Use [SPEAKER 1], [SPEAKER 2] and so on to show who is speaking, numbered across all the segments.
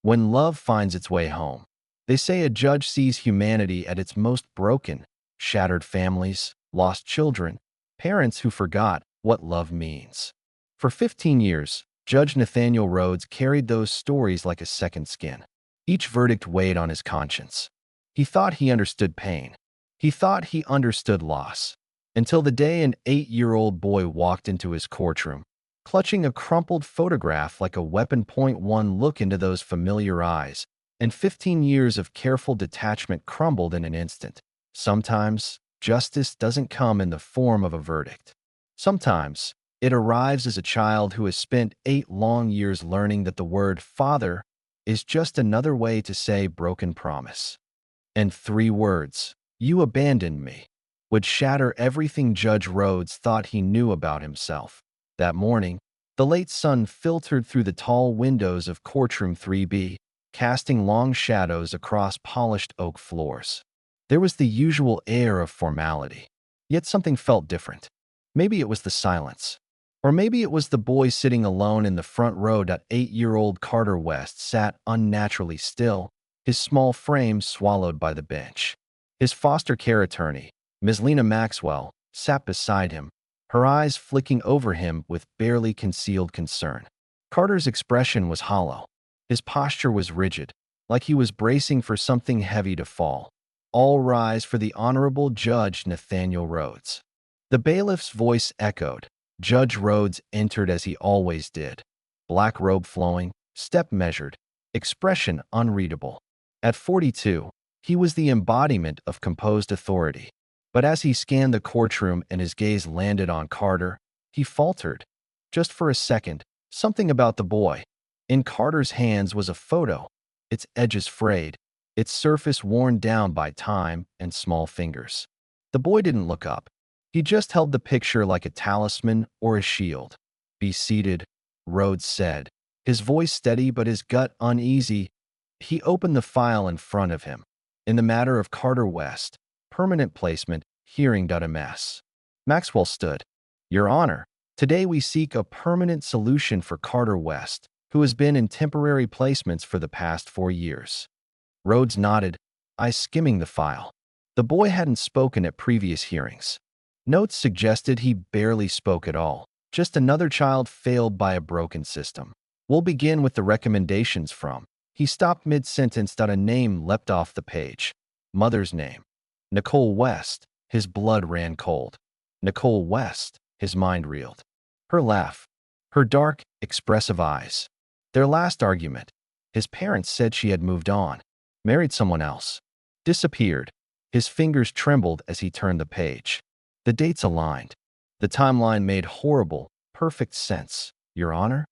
[SPEAKER 1] When love finds its way home. They say a judge sees humanity at its most broken, shattered families, lost children, parents who forgot what love means. For 15 years, Judge Nathaniel Rhodes carried those stories like a second skin. Each verdict weighed on his conscience. He thought he understood pain. He thought he understood loss. Until the day an 8-year-old boy walked into his courtroom, clutching a crumpled photograph like a weapon. One look into those familiar eyes, and 15 years of careful detachment crumbled in an instant. Sometimes, justice doesn't come in the form of a verdict. Sometimes, it arrives as a child who has spent 8 long years learning that the word father is just another way to say broken promise. And 3 words, "You abandoned me," would shatter everything Judge Rhodes thought he knew about himself. That morning, the late sun filtered through the tall windows of Courtroom 3B, casting long shadows across polished oak floors. There was the usual air of formality, yet something felt different. Maybe it was the silence. Or maybe it was the boy sitting alone in the front row. 8-year-old Carter West sat unnaturally still, his small frame swallowed by the bench. His foster care attorney, Ms. Lena Maxwell, sat beside him, her eyes flicking over him with barely concealed concern. Carter's expression was hollow. His posture was rigid, like he was bracing for something heavy to fall. All rise for the Honorable Judge Nathaniel Rhodes. The bailiff's voice echoed. Judge Rhodes entered as he always did. Black robe flowing, step measured, expression unreadable. At 42, he was the embodiment of composed authority. But as he scanned the courtroom and his gaze landed on Carter, he faltered. Just for a second, something about the boy. In Carter's hands was a photo, its edges frayed, its surface worn down by time and small fingers. The boy didn't look up. He just held the picture like a talisman or a shield. "Be seated," Rhodes said, his voice steady but his gut uneasy. He opened the file in front of him. In the matter of Carter West, permanent placement, hearing.ms. Maxwell stood. "Your Honor, today we seek a permanent solution for Carter West, who has been in temporary placements for the past 4 years." Rhodes nodded, eyes skimming the file. The boy hadn't spoken at previous hearings. Notes suggested he barely spoke at all. Just another child failed by a broken system. "We'll begin with the recommendations from." He stopped mid-sentence. A name leapt off the page. Mother's name. Nicole West. His blood ran cold. Nicole West. His mind reeled. Her laugh. Her dark, expressive eyes. Their last argument. His parents said she had moved on. Married someone else. Disappeared. His fingers trembled as he turned the page. The dates aligned. The timeline made horrible, perfect sense. "Your Honor?"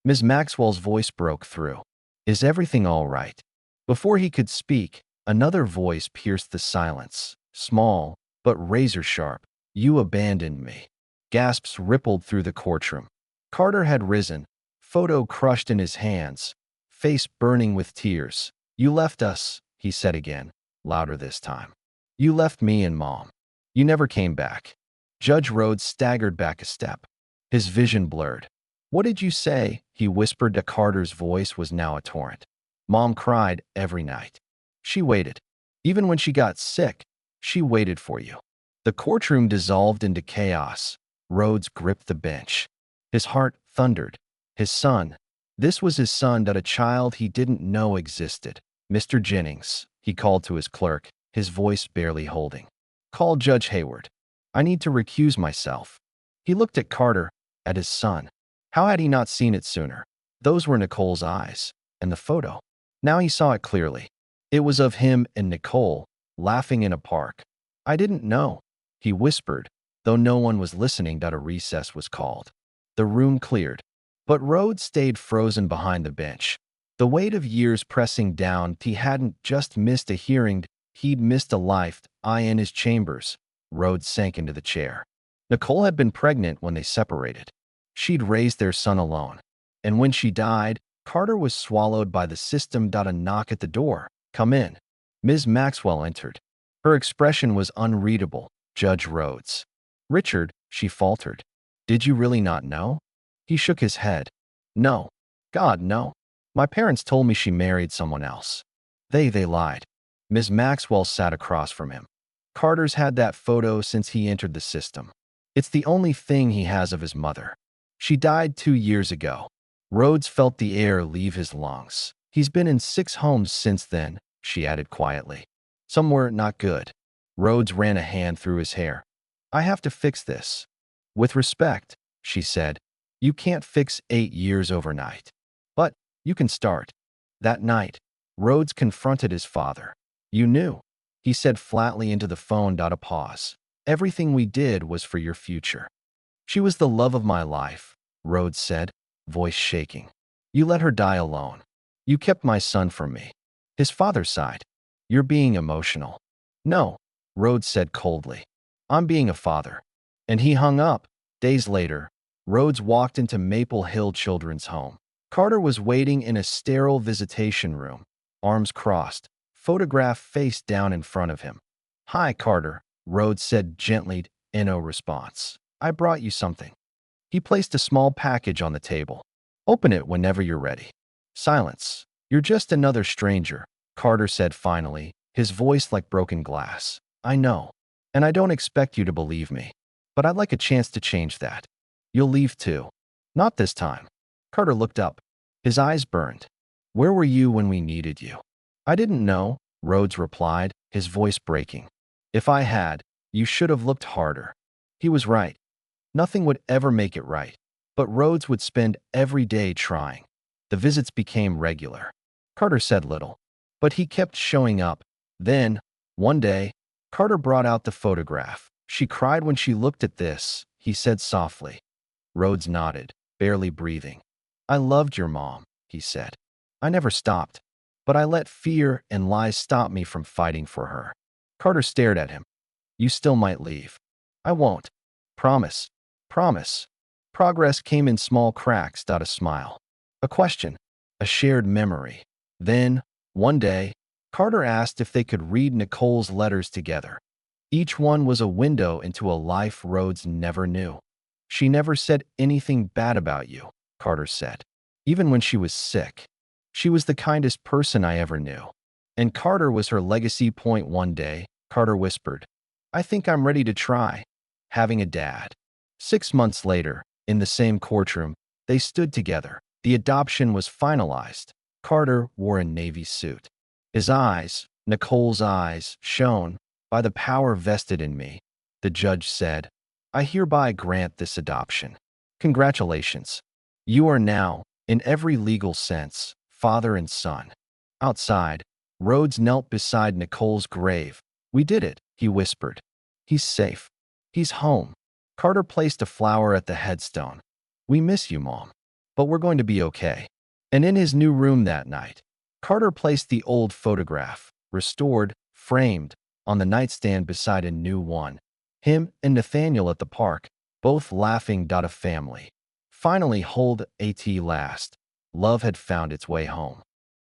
[SPEAKER 1] Ms. Maxwell's voice broke through. "Is everything all right?" Before he could speak, another voice pierced the silence. Small, but razor-sharp. "You abandoned me." Gasps rippled through the courtroom. Carter had risen, photo crushed in his hands, face burning with tears. "You left us," he said again, louder this time. "You left me and Mom. You never came back." Judge Rhodes staggered back a step. His vision blurred. "What did you say?" he whispered. Carter's voice was now a torrent. "Mom cried every night. She waited. Even when she got sick, she waited for you." The courtroom dissolved into chaos. Rhodes gripped the bench. His heart thundered. His son. This was his son. A child he didn't know existed. "Mr. Jennings," he called to his clerk, his voice barely holding. "Call Judge Hayward. I need to recuse myself." He looked at Carter, at his son. How had he not seen it sooner? Those were Nicole's eyes, and the photo. Now he saw it clearly. It was of him and Nicole, laughing in a park. "I didn't know," he whispered, though no one was listening. A recess was called. The room cleared. But Rhodes stayed frozen behind the bench. The weight of years pressing down. He hadn't just missed a hearing, he'd missed a life. In his chambers, Rhodes sank into the chair. Nicole had been pregnant when they separated. She'd raised their son alone. And when she died, Carter was swallowed by the system. A knock at the door. "Come in." Ms. Maxwell entered. Her expression was unreadable. "Judge Rhodes." "Richard," she faltered. "Did you really not know?" He shook his head. "No. God, no. My parents told me she married someone else. They lied. Ms. Maxwell sat across from him. Carter's had that photo since he entered the system. It's the only thing he has of his mother. She died 2 years ago. Rhodes felt the air leave his lungs. He's been in 6 homes since then, she added quietly. Some were not good. Rhodes ran a hand through his hair. I have to fix this. With respect, she said, you can't fix 8 years overnight. But you can start. That night, Rhodes confronted his father. You knew, he said flatly into the phone. A pause. Everything we did was for your future. She was the love of my life, Rhodes said, voice shaking. You let her die alone. You kept my son from me. His father sighed. You're being emotional. No, Rhodes said coldly. I'm being a father. And he hung up. Days later, Rhodes walked into Maple Hill Children's Home. Carter was waiting in a sterile visitation room, arms crossed, photograph face down in front of him. Hi, Carter, Rhodes said gently, in no response. I brought you something. He placed a small package on the table. Open it whenever you're ready. Silence. You're just another stranger, Carter said finally, his voice like broken glass. I know. And I don't expect you to believe me. But I'd like a chance to change that. You'll leave too. Not this time. Carter looked up. His eyes burned. Where were you when we needed you? I didn't know, Rhodes replied, his voice breaking. If I had, you should have looked harder. He was right. Nothing would ever make it right. But Rhodes would spend every day trying. The visits became regular. Carter said little. But he kept showing up. Then, one day, Carter brought out the photograph. She cried when she looked at this, he said softly. Rhodes nodded, barely breathing. I loved your mom, he said. I never stopped. But I let fear and lies stop me from fighting for her. Carter stared at him. You still might leave. I won't. Promise. Promise. Progress came in small cracks. A smile. A question. A shared memory. Then, one day, Carter asked if they could read Nicole's letters together. Each one was a window into a life Rhodes never knew. She never said anything bad about you, Carter said. Even when she was sick. She was the kindest person I ever knew. And Carter was her legacy. One day, Carter whispered, I think I'm ready to try having a dad. 6 months later, in the same courtroom, they stood together. The adoption was finalized. Carter wore a navy suit. His eyes, Nicole's eyes, shone. By the power vested in me, the judge said, I hereby grant this adoption. Congratulations. You are now, in every legal sense, father and son. Outside, Rhodes knelt beside Nicole's grave. We did it, he whispered. He's safe. He's home. Carter placed a flower at the headstone. We miss you, Mom. But we're going to be okay. And in his new room that night, Carter placed the old photograph, restored, framed, on the nightstand beside a new one. Him and Nathaniel at the park, both laughing. A family. Finally hold at last. Love had found its way home.